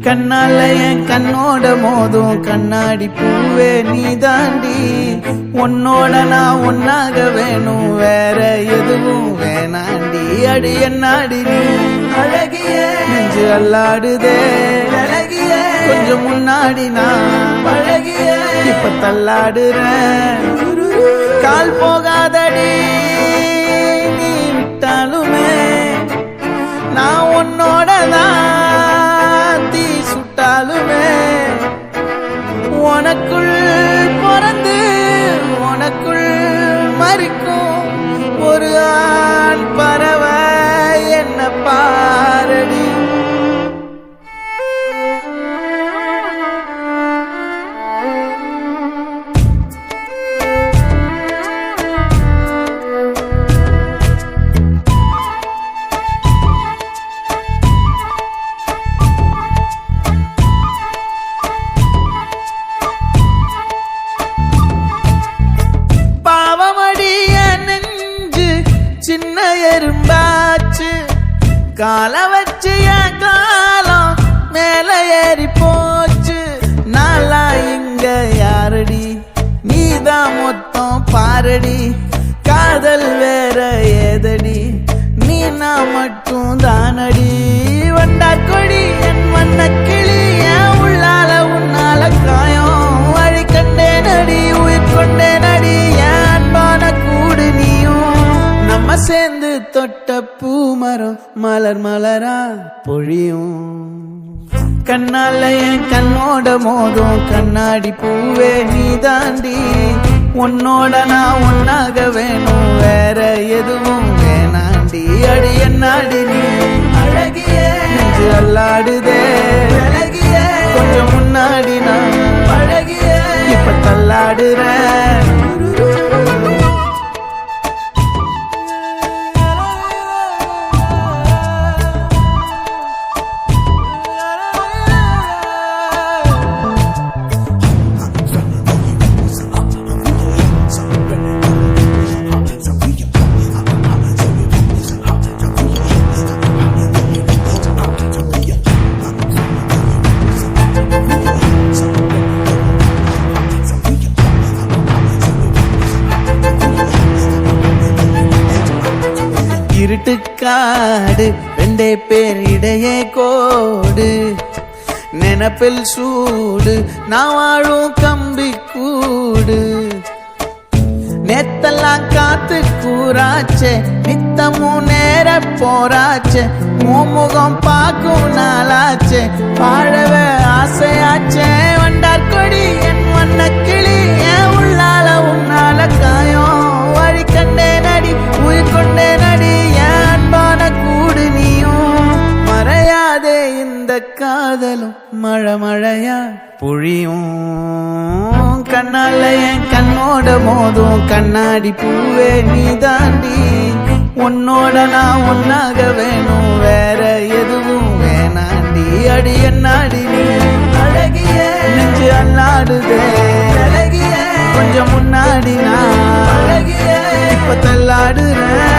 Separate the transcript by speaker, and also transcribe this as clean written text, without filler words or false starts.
Speaker 1: கண்ணால என் கண்ணோட மோதும் கண்ணாடி பூவே நீ தாண்டி, உன்னோட நான் ஒன்னாக வேணும் வேற எதுவும் வேணாண்டி. அடி என்னாடி நீ அழகிய நெஞ்சு அல்லாடுதே அழகிய, கொஞ்சம் முன்னாடி நான் அழகிய இப்ப தள்ளாடுறேன். கால் போகாதடி நீ விட்டாலுமே நான் உன்னோட தான் தீ சுட்டாலுமே, உனக்குள் பிறந்து உனக்குள் மறிக்கும் ஒரு ஆண் பறவை என்ன பாரடி. சின்ன எறும்பாச்சு கால வச்சு என் காலம் மேல ஏறி போச்சு. நாளா இங்க யாரடி நீதான் மொத்தம் பாரடி, காதல் வேற ஏதடி நீ நான் மட்டும் தானடி. வண்டா கொடி என் வண்ண கிளி என் உள்ளால உன்னால காயம் வழி கண்டே நடி உயிர் கொண்டே நடி என் அன்பான கூடு நீயும். நம்ம சேர்ந்து தொட்ட பூமரம் மலர் மலரா பொழியும். கண்ணால என் கண்ணோட மோதும் கண்ணாடி பூவே நீ தாண்டி, உன்னோட நான் ஒன்னாக வேணும் வேற எதுவும் வேணாண்டி. அடி என்னாடி நீ அழகிய நெஞ்சு அல்லாடுதே அழகிய, கொஞ்சம் முன்னாடி நான் அழகிய இப்ப தள்ளாடுறேன். இருட்டுக்காடு ரெண்டே பேர் இடையே கோடு, நினப்பில் சூடு நான் வாழும் கம்பி கூடு. நேத்தெல்லாம் காத்து கூறாச்சே நித்தமும் நேர போராச்சே, முகம் பார்க்கும் நாளாச்சே வாழவே ஆசையாச்சே. வண்டார் கொடி என் வண்ண கிளி என் உள்ளால உன்னால காயம் வழி கண்டே நடி உயிர் கொண்டே நடி என் அன்பான கூடு நீயும். மறையாதே இந்த காதலும் மழை மழையா பொழியும். கண்ணால என் கண்ணோட மோதும் கண்ணாடி பூவே நீ தாண்டி, உன்னோட நான் ஒன்னாக வேணும் வேற எதுவும் வேணாண்டி. அடி என்னாடி நீ அழகிய நெஞ்சு அல்லாடுதே அழகிய, கொஞ்சம் முன்னாடி நான் அழகிய இப்ப தள்ளாடுறேன்.